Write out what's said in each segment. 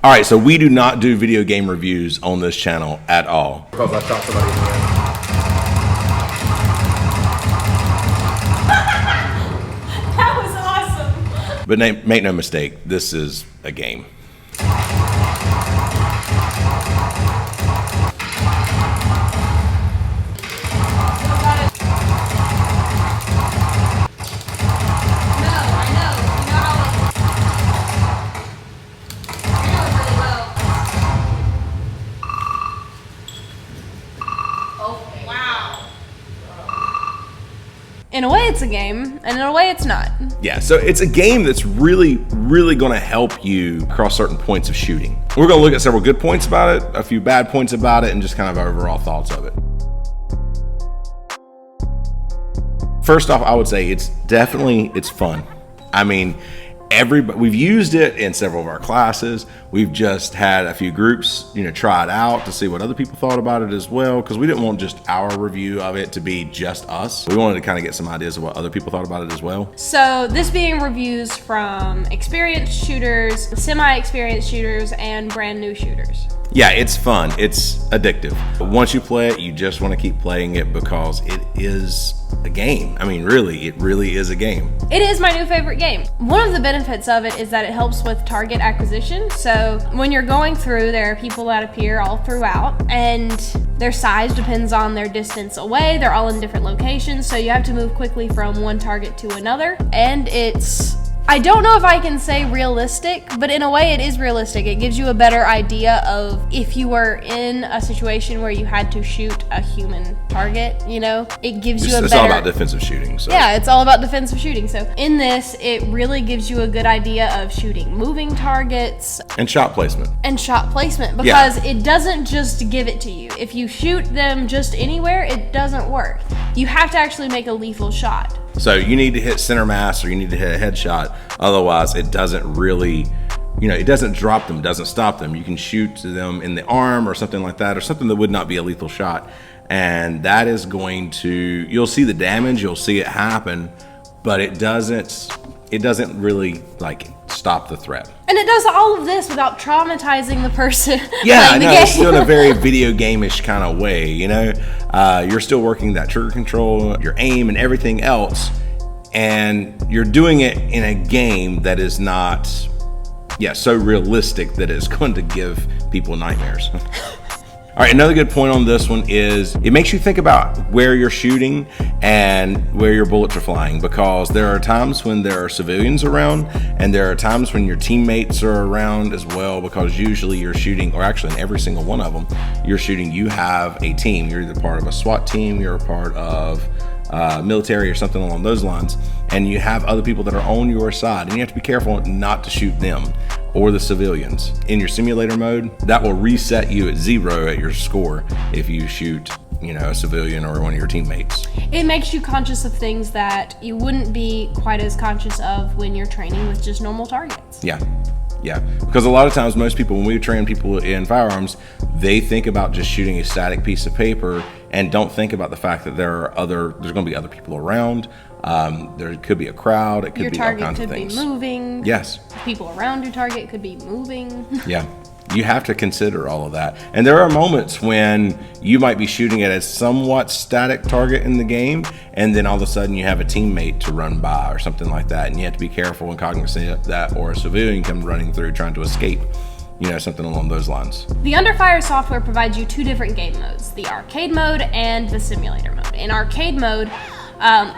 All right, so we do not do video game reviews on this channel at all. Because I shot somebody in the end. That was awesome. But make no mistake, this is a game. In a way, it's a game, and in a way, it's not. Yeah, so it's a game that's really going to help you across certain points of shooting. We're going to look at several good points about it, a few bad points about it, and just kind of our overall thoughts of it. First off, I would say it's fun. I mean, we've used it in several of our classes. We've just had a few groups, try it out to see what other people thought about it as well, because we didn't want just our review of it to be just us. We wanted to kind of get some ideas of what other people thought about it as well. So this being reviews from experienced shooters, semi-experienced shooters, and brand new shooters. Yeah, it's fun. It's addictive. But once you play it, you just want to keep playing it because it is a game. I mean, really, it really is a game. It is my new favorite game. One of the benefits of it is that it helps with target acquisition. So when you're going through, there are people that appear all throughout, and their size depends on their distance away. They're all in different locations, so you have to move quickly from one target to another. And I don't know if I can say realistic, but in a way it is realistic. It gives you a better idea of if you were in a situation where you had to shoot a human target, it gives you a better... It's all about defensive shooting. So. Yeah, it's all about defensive shooting. So in this, it really gives you a good idea of shooting moving targets. And shot placement. Because it doesn't just give it to you. If you shoot them just anywhere, it doesn't work. You have to actually make a lethal shot. So you need to hit center mass or you need to hit a headshot. Otherwise, it doesn't really, it doesn't drop them, doesn't stop them. You can shoot to them in the arm or something like that, or something that would not be a lethal shot. And that is going to, you'll see the damage, you'll see it happen, but it doesn't really stop the threat. And it does all of this without traumatizing the person. Yeah, no, it's still in a very video game-ish kind of way, You're still working that trigger control, your aim, and everything else, and you're doing it in a game that is not, so realistic that it's going to give people nightmares. All right, another good point on this one is it makes you think about where you're shooting and where your bullets are flying, because there are times when there are civilians around and there are times when your teammates are around as well, because usually you're shooting, or actually in every single one of them, you have a team. You're either part of a SWAT team, you're a part of military or something along those lines, and you have other people that are on your side, and you have to be careful not to shoot them or the civilians. In your simulator mode, that will reset you at 0 at your score if you shoot a civilian or one of your teammates. It makes you conscious of things that you wouldn't be quite as conscious of when you're training with just normal targets. Yeah, because a lot of times most people, when we train people in firearms, they think about just shooting a static piece of paper and don't think about the fact that there's going to be other people around. There could be a crowd. It could be all kinds of things. Your target could be moving. Yes. People around your target could be moving. Yeah. You have to consider all of that. And there are moments when you might be shooting at a somewhat static target in the game, and then all of a sudden you have a teammate to run by or something like that, and you have to be careful and cognizant of that, or a civilian come running through trying to escape, something along those lines. The Under Fire software provides you 2 different game modes, the arcade mode and the simulator mode. In arcade mode,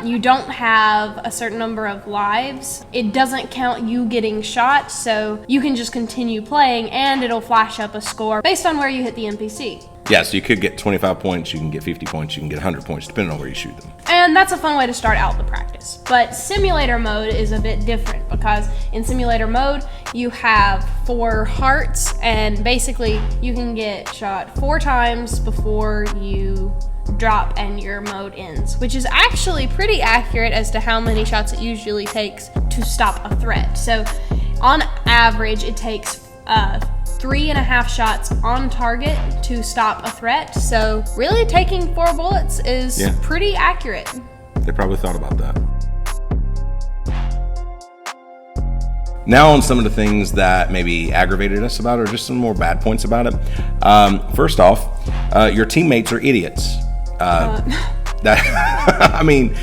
you don't have a certain number of lives. It doesn't count you getting shot, so you can just continue playing and it'll flash up a score based on where you hit the NPC. Yeah, so you could get 25 points, you can get 50 points, you can get 100 points, depending on where you shoot them. And that's a fun way to start out the practice. But simulator mode is a bit different, because in simulator mode, you have 4 hearts, and basically you can get shot 4 times before you drop and your mode ends, which is actually pretty accurate as to how many shots it usually takes to stop a threat. So on average, it takes 3.5 shots on target to stop a threat. So really taking 4 bullets is pretty accurate. They probably thought about that. Now on some of the things that maybe aggravated us about it, or just some more bad points about it. First off, your teammates are idiots. I mean,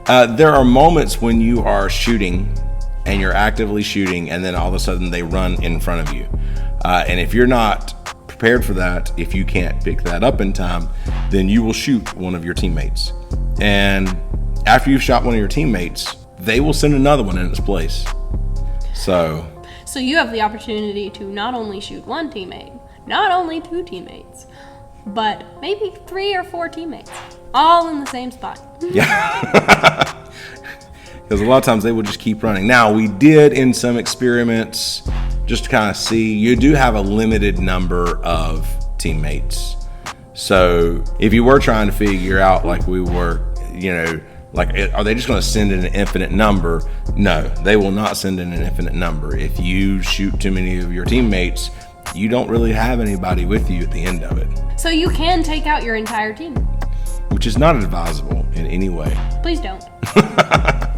there are moments when you are shooting and you're actively shooting, and then all of a sudden they run in front of you. And if you're not prepared for that, if you can't pick that up in time, then you will shoot one of your teammates. And after you've shot one of your teammates, they will send another one in its place. So you have the opportunity to not only shoot one teammate, not only two teammates, but maybe 3 or 4 teammates, all in the same spot. Yeah. Because a lot of times they will just keep running. Now, we did in some experiments just to kind of see, you do have a limited number of teammates. So if you were trying to figure out, like we were, like, are they just going to send in an infinite number? No, they will not send in an infinite number. If you shoot too many of your teammates, you don't really have anybody with you at the end of it. So you can take out your entire team. Which is not advisable in any way. Please don't.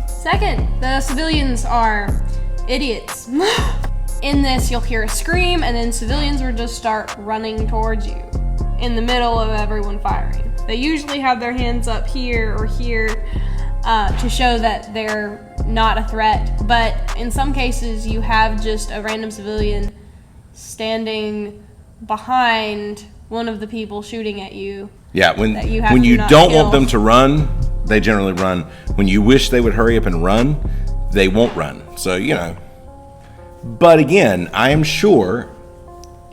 Second, the civilians are idiots. In this, you'll hear a scream, and then civilians will just start running towards you in the middle of everyone firing. They usually have their hands up here or here to show that they're not a threat. But in some cases, you have just a random civilian standing behind one of the people shooting at you. Yeah, when you don't want them to run, they generally run. When you wish they would hurry up and run, they won't run. So, But again, I am sure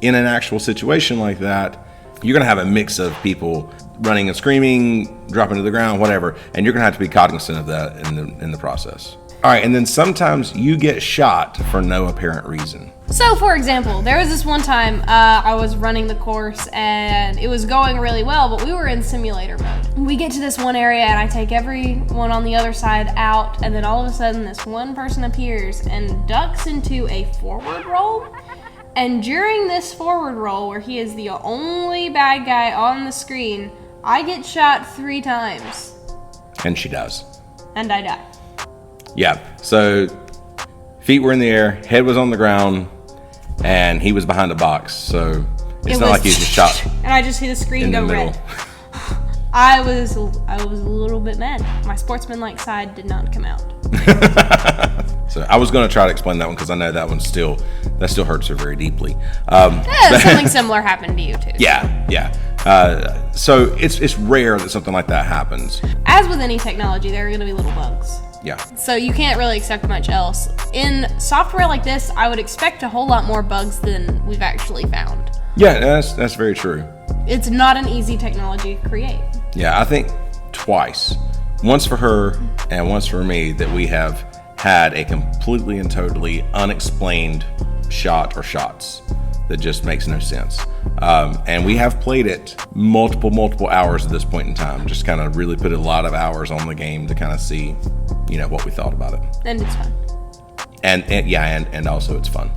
in an actual situation like that, you're going to have a mix of people running and screaming, dropping to the ground, whatever, and you're going to have to be cognizant of that in the process. All right, and then sometimes you get shot for no apparent reason. So, for example, there was this one time I was running the course and it was going really well, but we were in simulator mode. We get to this one area and I take everyone on the other side out, and then all of a sudden this one person appears and ducks into a forward roll. And during this forward roll, where he is the only bad guy on the screen, I get shot 3 times. And she does. And I die. Yeah, so feet were in the air, head was on the ground, and he was behind a box. So it's not like he was just shot. And I just hit the screen go red. I was a little bit mad. My sportsmanlike side did not come out. So I was going to try to explain that one because I know that still hurts her very deeply. Something similar happened to you too. Yeah. So it's rare that something like that happens. As with any technology, there are going to be little bugs. Yeah. So you can't really expect much else. In software like this, I would expect a whole lot more bugs than we've actually found. Yeah, that's very true. It's not an easy technology to create. Yeah, I think twice. Once for her and once for me that we have had a completely and totally unexplained shot or shots that just makes no sense. And we have played it multiple hours at this point in time. Just kind of really put a lot of hours on the game to kind of see, what we thought about it. And it's fun. And also it's fun.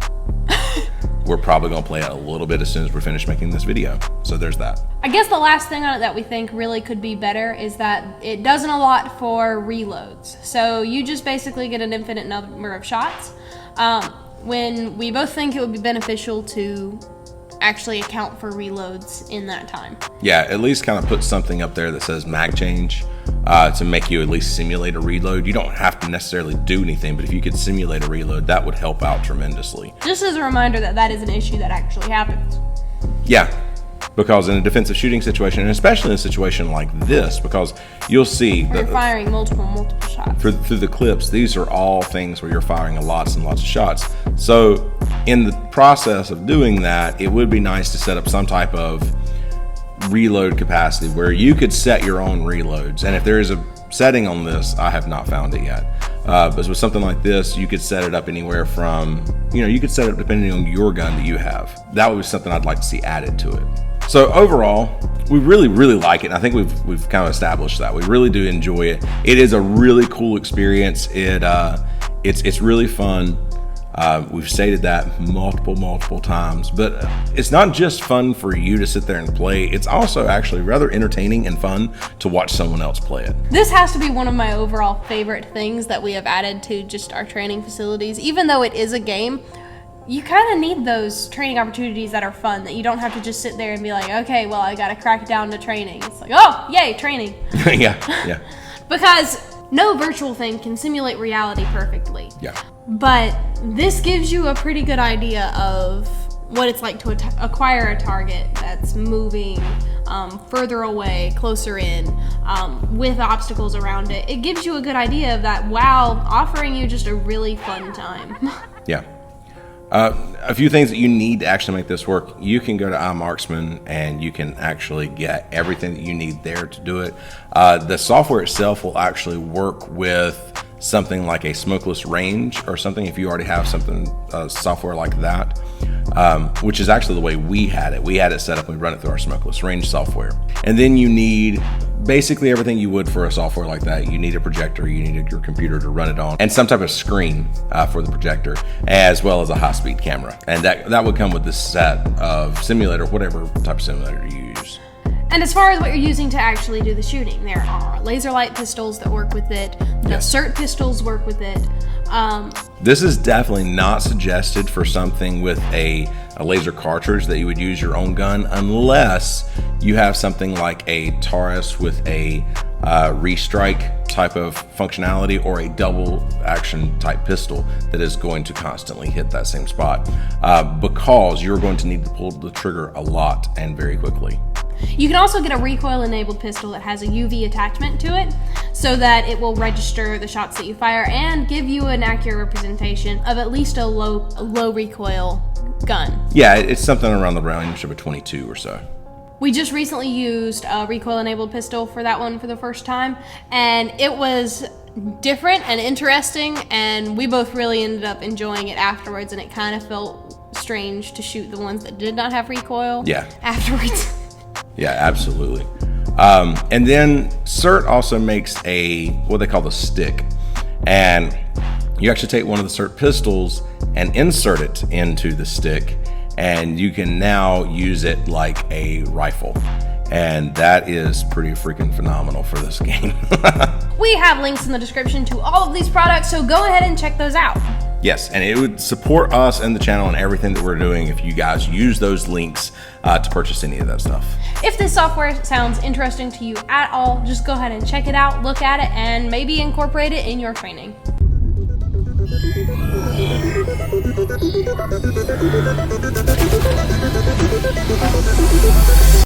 We're probably going to play it a little bit as soon as we're finished making this video. So there's that. I guess the last thing on it that we think really could be better is that it doesn't allot for reloads. So you just basically get an infinite number of shots. When we both think it would be beneficial to actually account for reloads in that time. Yeah, at least kind of put something up there that says mag change to make you at least simulate a reload. You don't have to necessarily do anything, but if you could simulate a reload, that would help out tremendously. Just as a reminder that is an issue that actually happens. Yeah, because in a defensive shooting situation, and especially in a situation like this, because you'll see you're firing multiple shots. Through the clips, these are all things where you're firing lots and lots of shots. So in the process of doing that, it would be nice to set up some type of reload capacity where you could set your own reloads. And if there is a setting on this, I have not found it yet. But with something like this, you could set it up anywhere from, you could set it depending on your gun that you have. That would be something I'd like to see added to it. So overall, we really like it. And I think we've kind of established that. We really do enjoy it. It is a really cool experience. It's really fun. We've stated that multiple times, but it's not just fun for you to sit there and play. It's also actually rather entertaining and fun to watch someone else play it. This has to be one of my overall favorite things that we have added to just our training facilities. Even though it is a game, you kind of need those training opportunities that are fun, that you don't have to just sit there and be like, okay, well, I got to crack down to training. It's like, oh, yay, training. Yeah. Because no virtual thing can simulate reality perfectly. Yeah. But this gives you a pretty good idea of what it's like to acquire a target that's moving further away, closer in, with obstacles around it. It gives you a good idea of that while offering you just a really fun time. Yeah. A few things that you need to actually make this work. You can go to iMarksman and you can actually get everything that you need there to do it. The software itself will actually work with something like a smokeless range or something if you already have something, software like that, which is actually the way we had it. We had it set up and we run it through our smokeless range software. And then you need basically everything you would for a software like that. You need a projector, you need your computer to run it on, and some type of screen for the projector, as well as a high-speed camera. And that would come with this set of simulator, whatever type of simulator you use. And as far as what you're using to actually do the shooting, there are laser light pistols that work with it. The SIRT pistols work with it. This is definitely not suggested for something with a laser cartridge that you would use your own gun, unless you have something like a Taurus with a restrike type of functionality, or a double action type pistol that is going to constantly hit that same spot, because you're going to need to pull the trigger a lot and very quickly. You can also get a recoil-enabled pistol that has a UV attachment to it, so that it will register the shots that you fire and give you an accurate representation of at least a low recoil gun. Yeah, it's something around the range of a 22 or so. We just recently used a recoil-enabled pistol for that one for the first time, and it was different and interesting, and we both really ended up enjoying it afterwards, and it kind of felt strange to shoot the ones that did not have recoil afterwards. Yeah, absolutely. And then SIRT also makes what they call the stick. And you actually take one of the SIRT pistols and insert it into the stick, and you can now use it like a rifle. And that is pretty freaking phenomenal for this game. We have links in the description to all of these products, so go ahead and check those out. Yes, and it would support us and the channel and everything that we're doing if you guys use those links to purchase any of that stuff. If this software sounds interesting to you at all, just go ahead and check it out, look at it, and maybe incorporate it in your training.